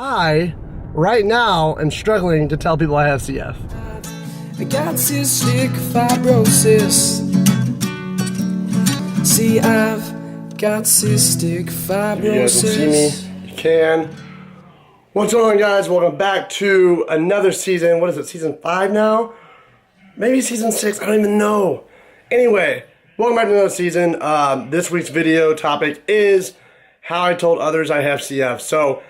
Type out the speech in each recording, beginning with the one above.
I, right now, am struggling to tell people I have CF. I got cystic fibrosis. See, I've got cystic fibrosis. If you guys can see me, you can. What's going on, guys? Welcome back to another season. What is it, season 5 now? Maybe season 6, I don't even know. Anyway, welcome back to another season. This week's video topic is how I told others I have CF. So,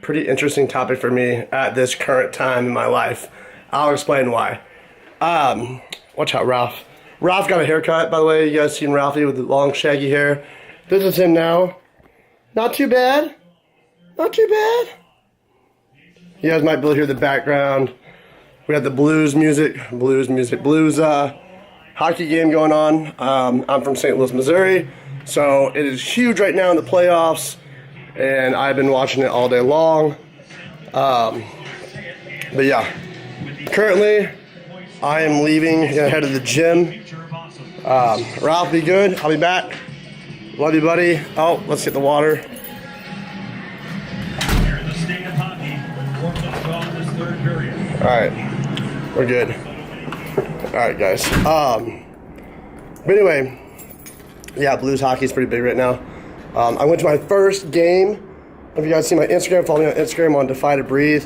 pretty interesting topic for me at this current time in my life. I'll explain why. Watch out, Ralph. Ralph got a haircut, by the way. You guys seen Ralphie with the long shaggy hair. This is him now. Not too bad. Not too bad. You guys might be able to hear the background. We have the blues hockey game going on. I'm from St. Louis, Missouri. So it is huge right now in the playoffs. And I've been watching it all day long. But yeah. Currently, I am leaving, gonna head to the gym. Ralph, be good. I'll be back. Love you, buddy. Oh, let's get the water. Alright, we're good. Alright, guys. But anyway, yeah, Blues hockey is pretty big right now. I went to my first game. If you guys see my Instagram, follow me on Instagram on Defy to Breathe.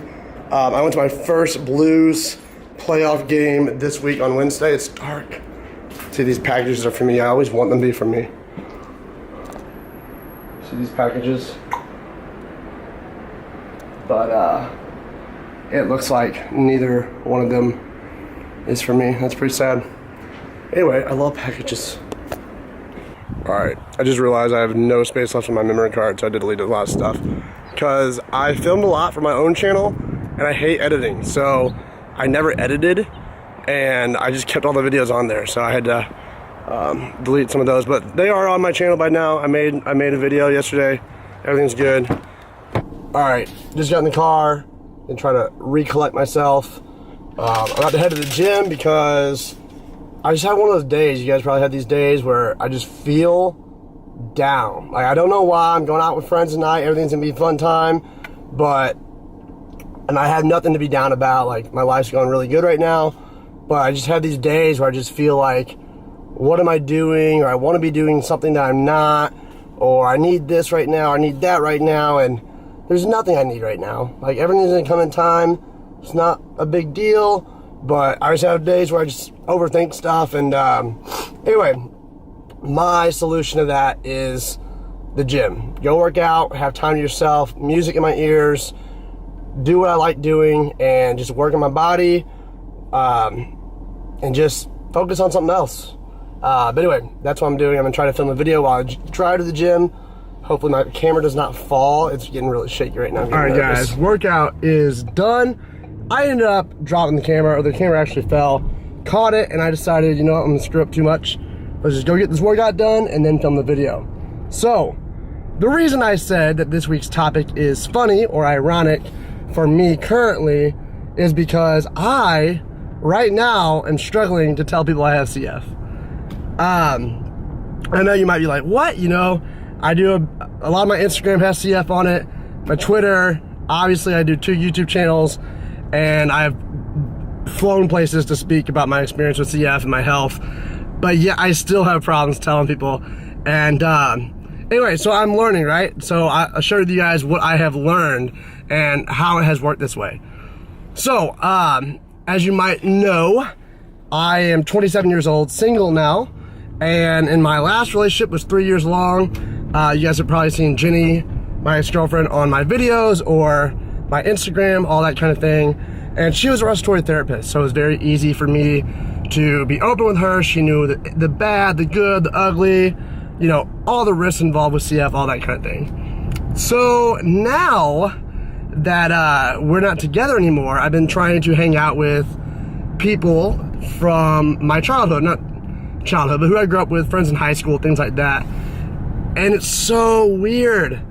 I went to my first Blues playoff game this week on Wednesday. It's dark. See, these packages are for me. I always want them to be for me. See these packages? But it looks like neither one of them is for me. That's pretty sad. Anyway, I love packages. Alright, I just realized I have no space left on my memory card, so I deleted a lot of stuff. Because I filmed a lot for my own channel, and I hate editing. So I never edited, and I just kept all the videos on there. So I had to delete some of those, but they are on my channel by now. I made a video yesterday. Everything's good. Alright, just got in the car and trying to recollect myself. I'm about to head to the gym because I just had one of those days. You guys probably had these days where I just feel down. Like, I don't know why. I'm going out with friends tonight. Everything's gonna be a fun time, and I have nothing to be down about. Like, my life's going really good right now, but I just had these days where I just feel like, what am I doing? Or I want to be doing something that I'm not, or I need this right now, or I need that right now, and there's nothing I need right now. Like, everything's gonna come in time. It's not a big deal, but I just have days where I just overthink stuff. And anyway, my solution to that is the gym. Go work out, have time to yourself, music in my ears, do what I like doing, and just work on my body, and just focus on something else. But anyway, that's what I'm doing. I'm gonna try to film a video while I drive to the gym. Hopefully my camera does not fall. It's getting really shaky right now. All right, guys, workout is done. I ended up dropping the camera, or the camera actually fell. Caught it, and I decided, you know what, I'm gonna screw up too much. Let's just go get this workout done and then film the video. So, the reason I said that this week's topic is funny or ironic for me currently is because I, right now, am struggling to tell people I have CF. I know you might be like, what? You know, I do a lot of my Instagram has CF on it. My Twitter, obviously I do 2 YouTube channels, and I've flown places to speak about my experience with CF and my health. But yeah, I still have problems telling people. And anyway, so I'm learning, right? So I showed you guys what I have learned and how it has worked this way. So, as you might know, I am 27 years old, single now. And in my last relationship was 3 years long. You guys have probably seen Jenny, my ex-girlfriend, on my videos or my Instagram, all that kind of thing. And she was a respiratory therapist, so it was very easy for me to be open with her. She knew the bad, the good, the ugly, you know, all the risks involved with CF, all that kind of thing. So now that we're not together anymore, I've been trying to hang out with people from my childhood, not childhood, but who I grew up with, friends in high school, things like that. And it's so weird.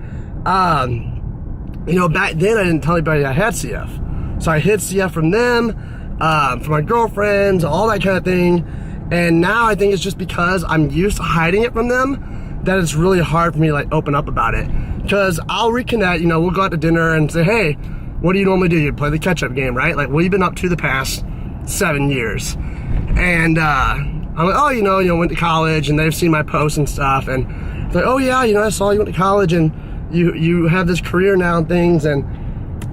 You know, back then I didn't tell anybody I had CF. So I hid CF from them, from my girlfriends, all that kind of thing. And now I think it's just because I'm used to hiding it from them that it's really hard for me to like open up about it. Because I'll reconnect, you know, we'll go out to dinner and say, hey, what do you normally do? You play the catch-up game, right? Like, what have you been up to the past 7 years? And I'm like, oh, you know, went to college, and they've seen my posts and stuff, and they're like, oh yeah, you know, I saw you went to college, and you have this career now and things, and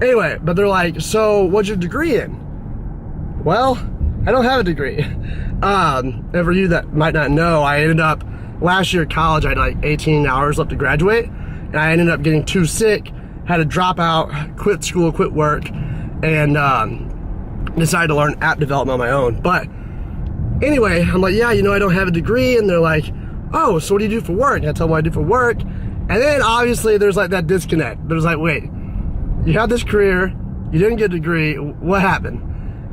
anyway, but they're like, so what's your degree in? Well, I don't have a degree. And for you that might not know, I ended up, last year at college, I had like 18 hours left to graduate, and I ended up getting too sick, had to drop out, quit school, quit work, and decided to learn app development on my own. But anyway, I'm like, yeah, you know, I don't have a degree, and they're like, oh, so what do you do for work? And I tell them what I do for work, and then obviously there's like that disconnect. There's like, wait, you have this career, you didn't get a degree, what happened?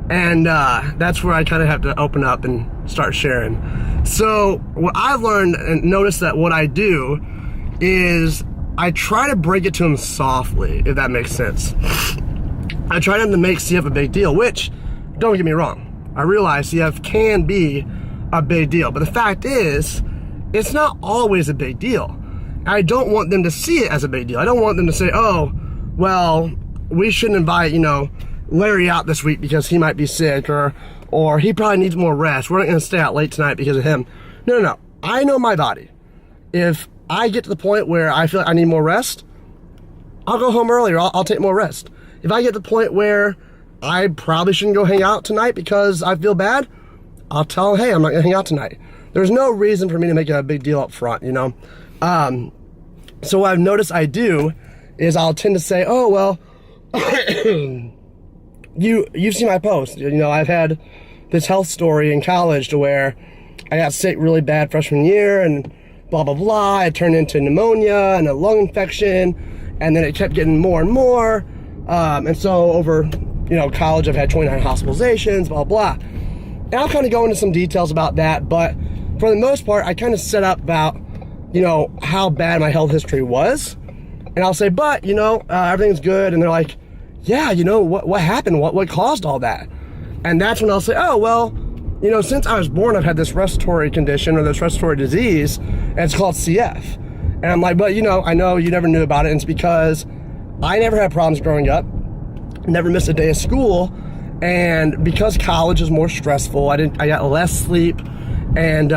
And that's where I kind of have to open up and start sharing. So what I've learned and noticed that what I do is I try to break it to them softly, if that makes sense. I try not to make CF a big deal, which, don't get me wrong, I realize CF can be a big deal, but the fact is, it's not always a big deal. I don't want them to see it as a big deal. I don't want them to say, oh, well, we shouldn't invite, you know, Larry out this week because he might be sick, or he probably needs more rest. We're not gonna stay out late tonight because of him. No. I know my body. If I get to the point where I feel like I need more rest, I'll go home earlier. I'll take more rest. If I get to the point where I probably shouldn't go hang out tonight because I feel bad, I'll tell them, hey, I'm not gonna hang out tonight. There's no reason for me to make a big deal up front, you know? So what I've noticed I do is I'll tend to say, oh, well, you've seen my post. You know, I've had this health story in college to where I got sick really bad freshman year and blah, blah, blah. It turned into pneumonia and a lung infection, and then it kept getting more and more. And so over, you know, college, I've had 29 hospitalizations, blah, blah. And I'll kind of go into some details about that, but for the most part, I kind of set up about, you know, how bad my health history was. And I'll say, but, you know, everything's good. And they're like, yeah, you know, what happened? What caused all that? And that's when I'll say, oh, well, you know, since I was born, I've had this respiratory condition or this respiratory disease, and it's called CF. And I'm like, but, you know, I know you never knew about it. And it's because I never had problems growing up, never missed a day of school. And because college is more stressful, I got less sleep. And,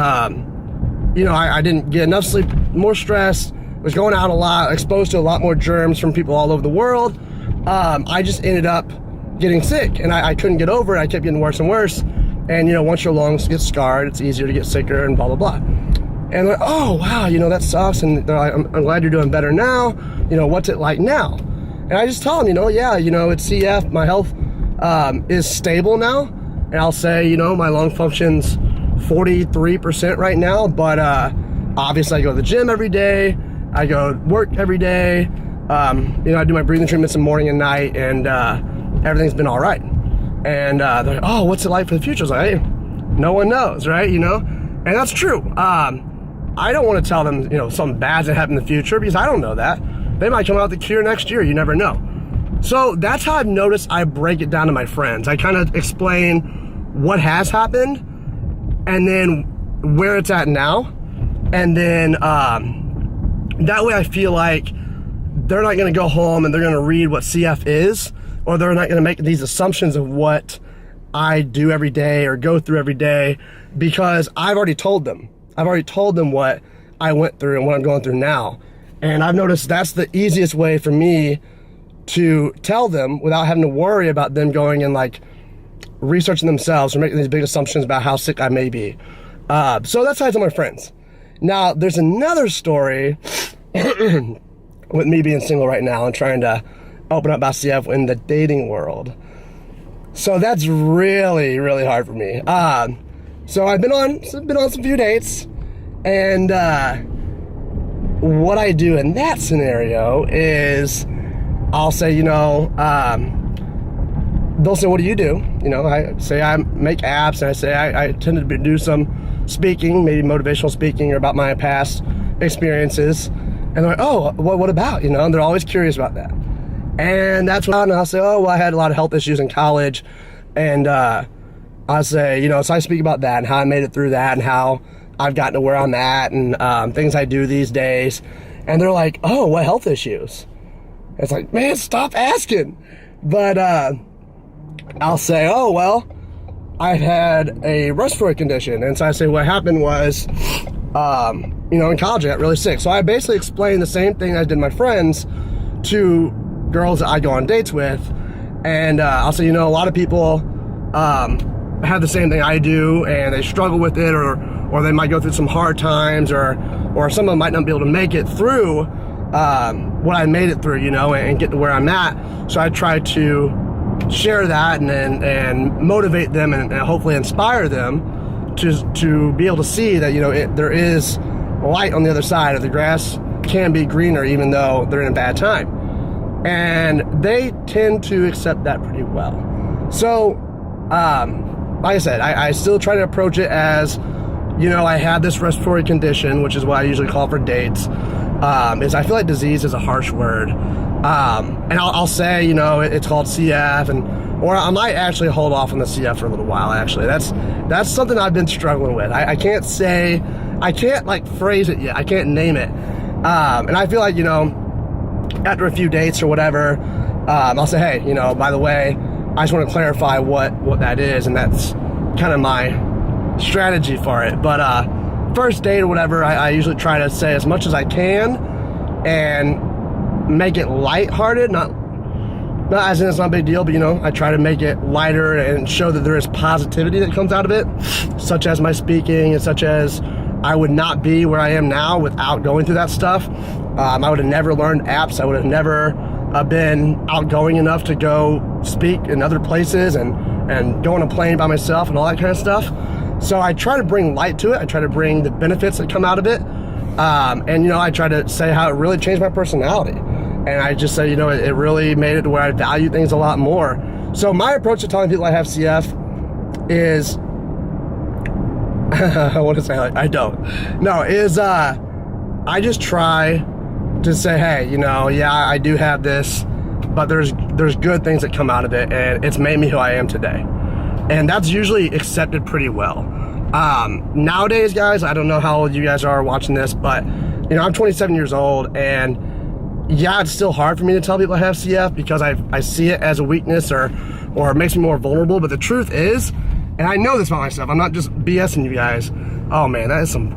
you know, I didn't get enough sleep, more stress, was going out a lot, exposed to a lot more germs from people all over the world. I just ended up getting sick, and I couldn't get over it. I kept getting worse and worse. And, you know, once your lungs get scarred, it's easier to get sicker and blah, blah, blah. And they're like, oh, wow, you know, that sucks. And they're like, I'm glad you're doing better now. You know, what's it like now? And I just tell them, you know, yeah, you know, it's CF. My health is stable now. And I'll say, you know, my lung function's 43% right now. But obviously, I go to the gym every day. I go to work every day. You know, I do my breathing treatments in the morning and night, and everything's been all right. And they're like, oh, what's it like for the future? I was like, hey, no one knows, right? You know, and that's true. I don't want to tell them, you know, something bad's gonna happen in the future because I don't know that. They might come out with the cure next year. You never know. So that's how I've noticed I break it down to my friends. I kind of explain what has happened and then where it's at now. And then that way I feel like they're not going to go home and they're going to read what CF is, or they're not going to make these assumptions of what I do every day or go through every day, because I've already told them. I've already told them what I went through and what I'm going through now. And I've noticed that's the easiest way for me to tell them without having to worry about them going and like researching themselves or making these big assumptions about how sick I may be. So that's how I tell my friends. Now, there's another story with me being single right now and trying to open up about CF in the dating world. So that's really, really hard for me. So I've been on some few dates, and what I do in that scenario is I'll say, you know, they'll say, what do you do? You know, I say I make apps, and I say I tend to do some speaking, maybe motivational speaking, or about my past experiences. And they're like, oh, what about? You know, and they're always curious about that. And that's when I'll say, oh, well, I had a lot of health issues in college. And I'll say, you know, so I speak about that and how I made it through that and how I've gotten to where I'm at and things I do these days. And they're like, oh, what health issues? It's like, man, stop asking. But I'll say, oh, well, I've had a respiratory condition. And so I say what happened was, you know, in college I got really sick. So I basically explained the same thing I did my friends to girls that I go on dates with. And I'll say, you know, a lot of people have the same thing I do, and they struggle with it, or they might go through some hard times, or some of them might not be able to make it through what I made it through, you know, and get to where I'm at. So I try to share that and motivate them and hopefully inspire them to be able to see that, you know, there is light on the other side of the grass, can be greener even though they're in a bad time. And they tend to accept that pretty well. So, like I said, I still try to approach it as, you know, I have this respiratory condition, which is what I usually call for dates. Is I feel like disease is a harsh word. And I'll say, you know, it's called CF, or I might actually hold off on the CF for a little while, actually. That's something I've been struggling with. I can't like phrase it yet. I can't name it. And I feel like, you know, after a few dates or whatever, I'll say, hey, you know, by the way, I just want to clarify what that is, and that's kind of my strategy for it. But first date or whatever, I usually try to say as much as I can and make it lighthearted, not as in it's not a big deal, but, you know, I try to make it lighter and show that there is positivity that comes out of it, such as my speaking, and such as I would not be where I am now without going through that stuff. I would have never learned apps. I would have never been outgoing enough to go speak in other places and go on a plane by myself and all that kind of stuff. So I try to bring light to it. I try to bring the benefits that come out of it. And, you know, I try to say how it really changed my personality. And I just say, you know, it really made it to where I value things a lot more. So my approach to telling people I have CF is, I want to say like, I don't. No, is I just try to say, hey, you know, yeah, I do have this, but there's good things that come out of it, and it's made me who I am today. And that's usually accepted pretty well. Nowadays, guys, I don't know how old you guys are watching this, but, you know, I'm 27 years old, and yeah, it's still hard for me to tell people I have CF because I see it as a weakness or it makes me more vulnerable. But the truth is, and I know this about myself, I'm not just BSing you guys. Oh man, that is some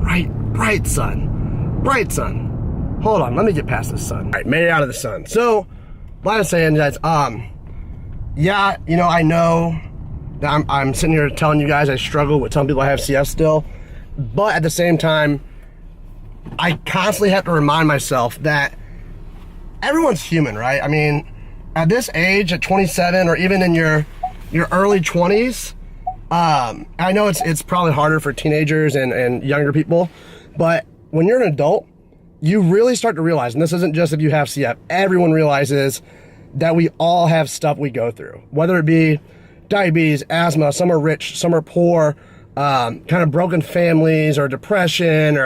bright sun. Bright sun. Hold on, let me get past this sun. All right, made it out of the sun. So, like I was saying, guys, yeah, you know, I know that I'm sitting here telling you guys I struggle with telling people I have CF still, but at the same time, I constantly have to remind myself that everyone's human, right? I mean, at this age, at 27, or even in your early 20s, I know it's probably harder for teenagers and younger people, but when you're an adult, you really start to realize, and this isn't just if you have CF, everyone realizes that we all have stuff we go through, whether it be diabetes, asthma, some are rich, some are poor, kind of broken families, or depression,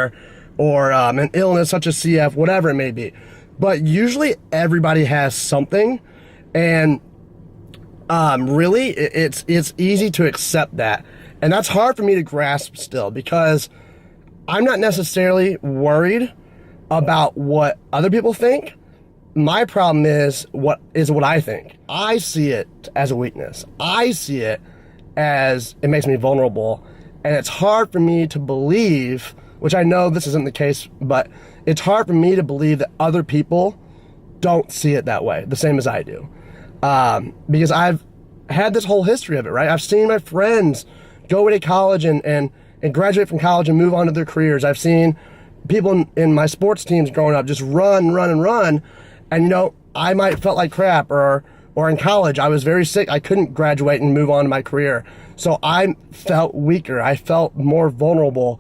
or an illness such as CF, whatever it may be. But usually everybody has something, and really it's easy to accept that. And that's hard for me to grasp still, because I'm not necessarily worried about what other people think. My problem is what I think. I see it as a weakness. I see it as it makes me vulnerable, and it's hard for me to believe, which I know this isn't the case, but it's hard for me to believe that other people don't see it that way, the same as I do. Because I've had this whole history of it, right? I've seen my friends go away to college and graduate from college and move on to their careers. I've seen people in my sports teams growing up just run. And, you know, I might have felt like crap, or in college, I was very sick. I couldn't graduate and move on to my career. So I felt weaker. I felt more vulnerable.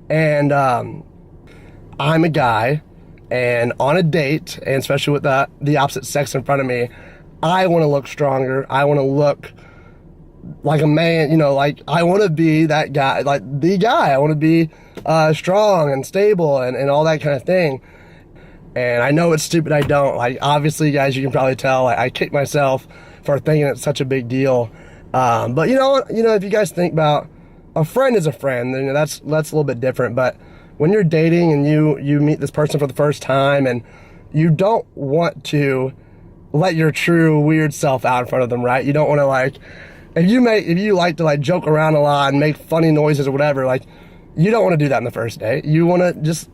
And I'm a guy, and on a date, and especially with the opposite sex in front of me, I want to look stronger. I want to look like a man, you know, like I want to be that guy, like the guy. I want to be strong and stable and all that kind of thing. And I know it's stupid, I don't. Like, obviously, guys, you can probably tell I kick myself for thinking it's such a big deal. But you know, if you guys think about a friend is a friend. You know, that's a little bit different. But when you're dating and you meet this person for the first time and you don't want to let your true weird self out in front of them, right? You don't want to, like, if you like to like joke around a lot and make funny noises or whatever, like, you don't want to do that on the first date. You want to just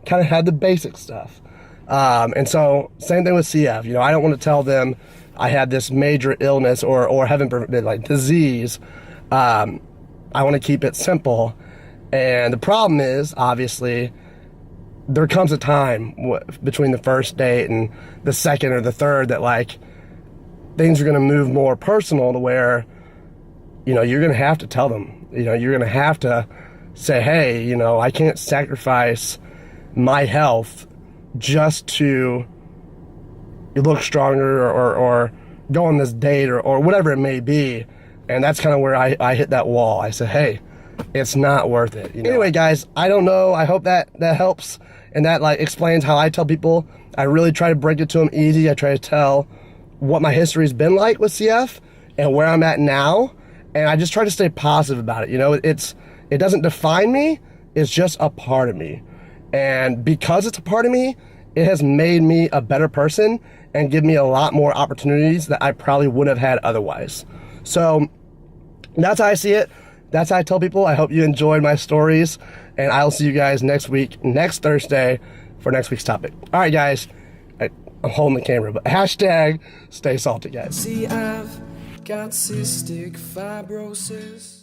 kind of have the basic stuff. And so same thing with CF. You know, I don't want to tell them I had this major illness or heaven forbid, like, disease. I want to keep it simple. And the problem is, obviously, there comes a time between the first date and the second or the third that, like, things are going to move more personal to where, you know, you're going to have to tell them. You know, you're going to have to say, hey, you know, I can't sacrifice my health just to look stronger or go on this date or whatever it may be. And that's kind of where I hit that wall. I said, hey, it's not worth it. You know? Anyway, guys, I don't know. I hope that helps and that, like, explains how I tell people. I really try to break it to them easy. I try to tell what my history's been like with CF and where I'm at now. And I just try to stay positive about it. You know, it doesn't define me. It's just a part of me. And because it's a part of me, it has made me a better person and give me a lot more opportunities that I probably wouldn't have had otherwise. So that's how I see it. That's how I tell people. I hope you enjoyed my stories, and I'll see you guys next week, next Thursday, for next week's topic. All right, guys. I'm holding the camera, but hashtag stay salty, guys. See, I've got cystic fibrosis.